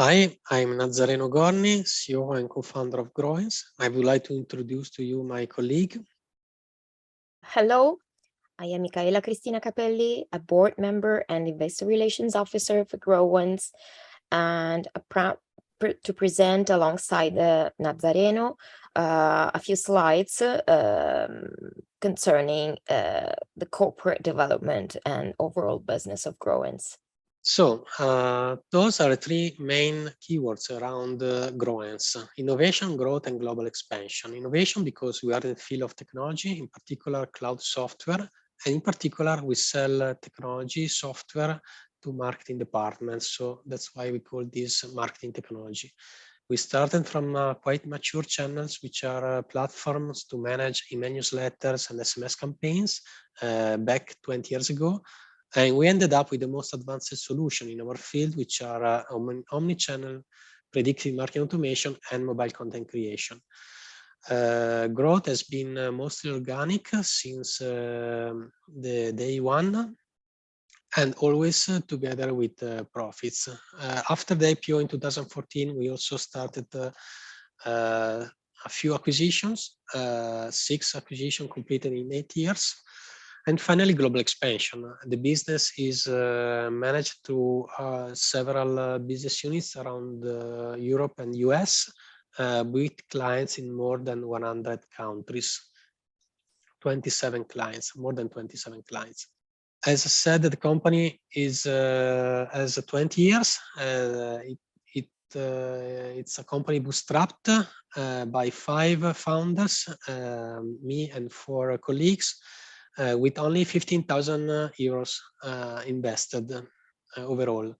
Hi, I'm Nazzareno Gorni, CEO and co-founder of Growens. I would like to introduce to you my colleague. Hello, I am Micaela Capelli, a board member and investor relations officer for Growens, and proud to present alongside Nazzareno a few slides concerning the corporate development and overall business of Growens. So those are the three main keywords around Growens: innovation, growth, and global expansion. Innovation because we are in the field of technology, in particular cloud software, and in particular we sell technology software to marketing departments. So that's why we call this marketing technology. We started from quite mature channels, which are platforms to manage email newsletters and SMS campaigns back 20 years ago. And we ended up with the most advanced solution in our field, which are omni-channel predictive marketing automation and mobile content creation. Growth has been mostly organic since the day one, and always together with profits. After the IPO in 2014, we also started a few acquisitions, 6 acquisitions completed in 8 years. And finally, global expansion. The business is managed through several business units around Europe and US, with clients in more than 100 countries, 27 clients, more than 27 clients. As I said, the company is has 20 years. It's a company bootstrapped by 5 founders, me and 4 colleagues, with only 15,000 euros invested overall.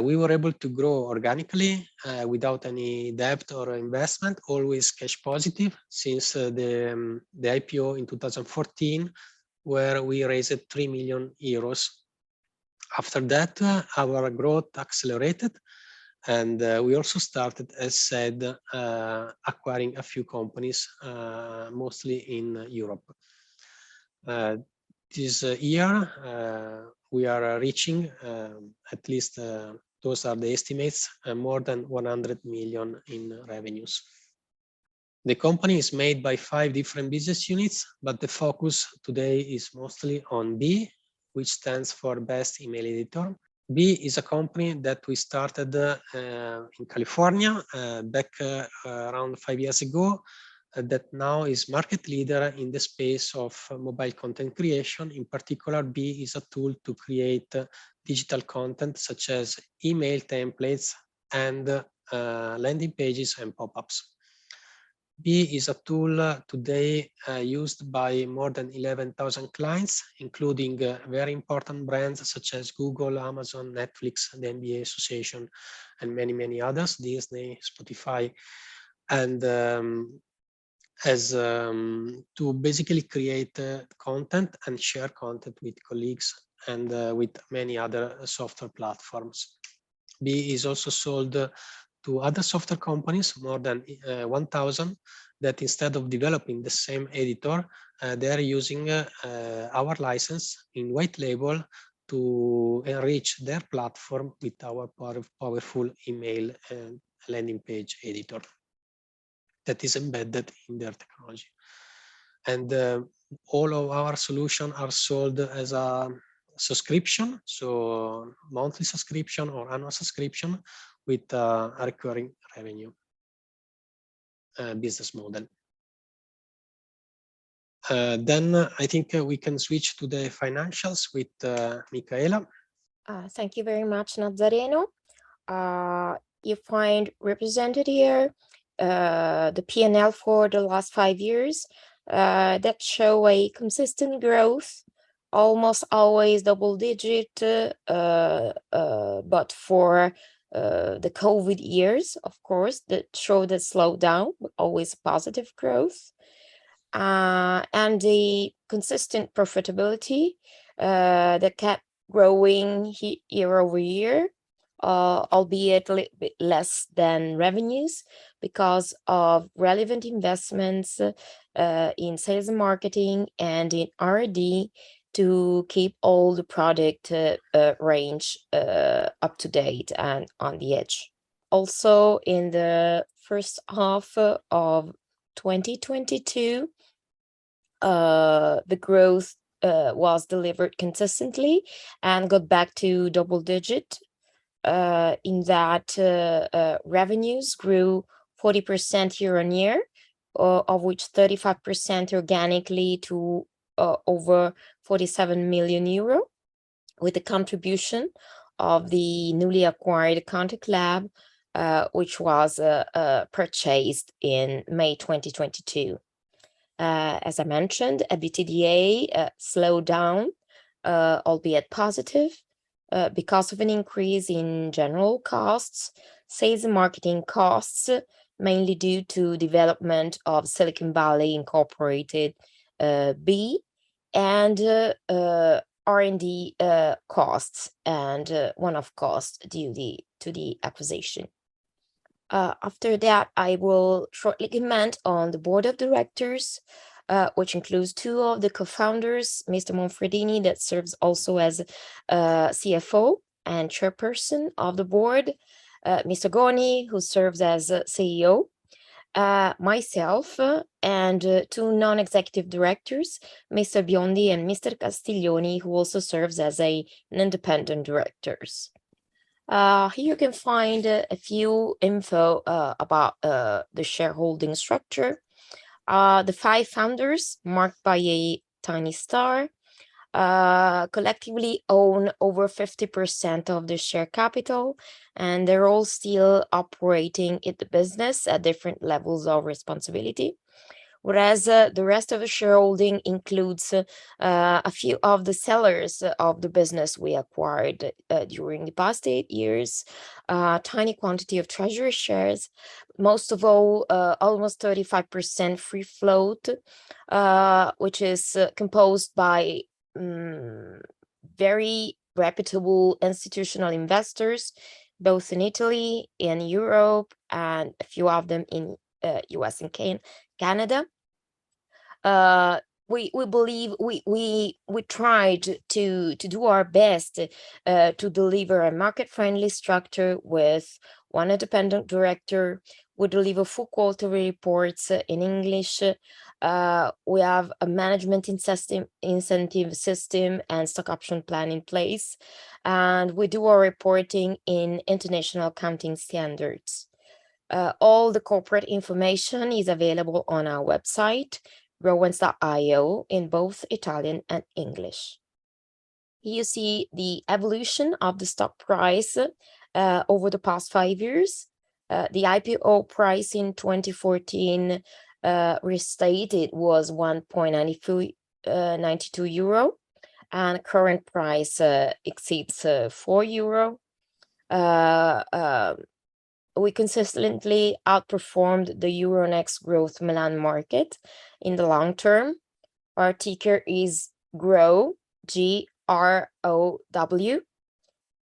We were able to grow organically without any debt or investment, always cash positive since the IPO in 2014, where we raised 3 million euros. After that, our growth accelerated, and we also started, as said, acquiring a few companies, mostly in Europe. This year, we are reaching, at least those are the estimates, more than 100 million in revenues. The company is made by 5 different business units, but the focus today is mostly on B, which stands for Best Email Editor. B is a company that we started in California back around 5 years ago, that now is market leader in the space of mobile content creation. In particular, B is a tool to create digital content such as email templates and landing pages and pop-ups. B is a tool today used by more than 11,000 clients, including very important brands such as Google, Amazon, Netflix, the NBA Association, and many, many others, Disney, Spotify, and as to basically create content and share content with colleagues and with many other software platforms. B is also sold to other software companies, more than 1,000, that instead of developing the same editor, they are using our license in white label to enrich their platform with our powerful email and landing page editor that is embedded in their technology. And all of our solutions are sold as a subscription, so monthly subscription or annual subscription with a recurring revenue business model. Then I think we can switch to the financials with Micaela. Thank you very much, Nazzareno. You find represented here the P&L for the last 5 years that show a consistent growth, almost always double digit, but for the COVID years, of course, that showed a slowdown, but always positive growth. And the consistent profitability that kept growing year over year, albeit a little bit less than revenues because of relevant investments in sales and marketing and in R&D to keep all the product range up to date and on the edge. Also, in the first half of 2022, the growth was delivered consistently and got back to double digit. In that revenues grew 40% year on year, of which 35% organically to over 47 million euro, with the contribution of the newly acquired Contact Lab, which was purchased in May 2022. As I mentioned, EBITDA slowed down, albeit positive, because of an increase in general costs, sales and marketing costs, mainly due to development of Silicon Valley Incorporated B, and R&D costs and one-off costs due to the acquisition. After that, I will shortly comment on the board of directors, which includes two of the co-founders, Mr. Monfredini, that serves also as CFO and chairperson of the board, Mr. Gorni, who serves as CEO, myself, and two non-executive directors, Mr. Biondi and Mr. Castiglioni, who also serves as an independent directors. Here you can find a few info about the shareholding structure. The 5 founders, marked by a tiny star, collectively own over 50% of the share capital, and they're all still operating in the business at different levels of responsibility. Whereas the rest of the shareholding includes a few of the sellers of the business we acquired during the past 8 years, a tiny quantity of treasury shares, most of all, almost 35% free float, which is composed by very reputable institutional investors, both in Italy, in Europe, and a few of them in US and Canada. We believe we tried to do our best to deliver a market-friendly structure with one independent director. We deliver full quarterly reports in English. We have a management incentive system and stock option plan in place, and we do our reporting in international accounting standards. All the corporate information is available on our website, Growens.io, in both Italian and English. Here you see the evolution of the stock price over the past 5 years. The IPO price in 2014 restated was 1.92 euro, and current price exceeds 4 euro. We consistently outperformed the Euronext Growth Milan market in the long term. Our ticker is GROW, GROW,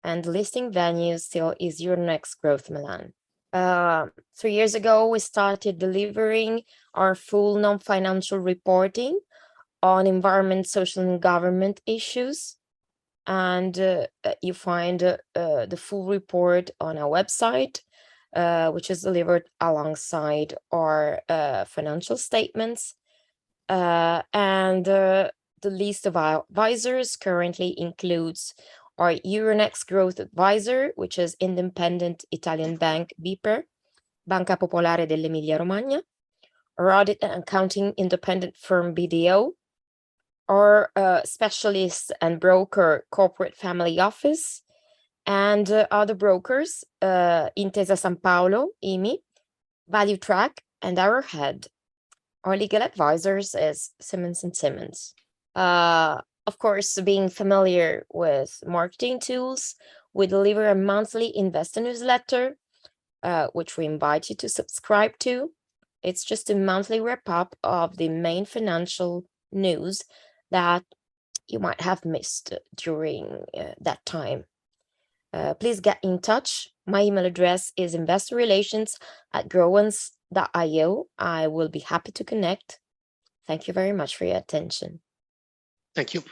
and the listing venue still is Euronext Growth Milan. 3 years ago, we started delivering our full non-financial reporting on environment, social, and government issues. And you find the full report on our website, which is delivered alongside our financial statements. And the list of our advisors currently includes our Euronext Growth Advisor, which is independent Italian bank BPER, Banca Popolare dell'Emilia Romagna, our audit and accounting independent firm BDO, our specialist and broker Corporate Family Office, and other brokers, Intesa Sanpaolo, IMI, Value Track, and our head. Our legal advisors is Simmons & Simmons. Of course, being familiar with marketing tools, we deliver a monthly investor newsletter, which we invite you to subscribe to. It's just a monthly wrap-up of the main financial news that you might have missed during that time. Please get in touch. My email address is investorrelations@growens.io. I will be happy to connect. Thank you very much for your attention. Thank you.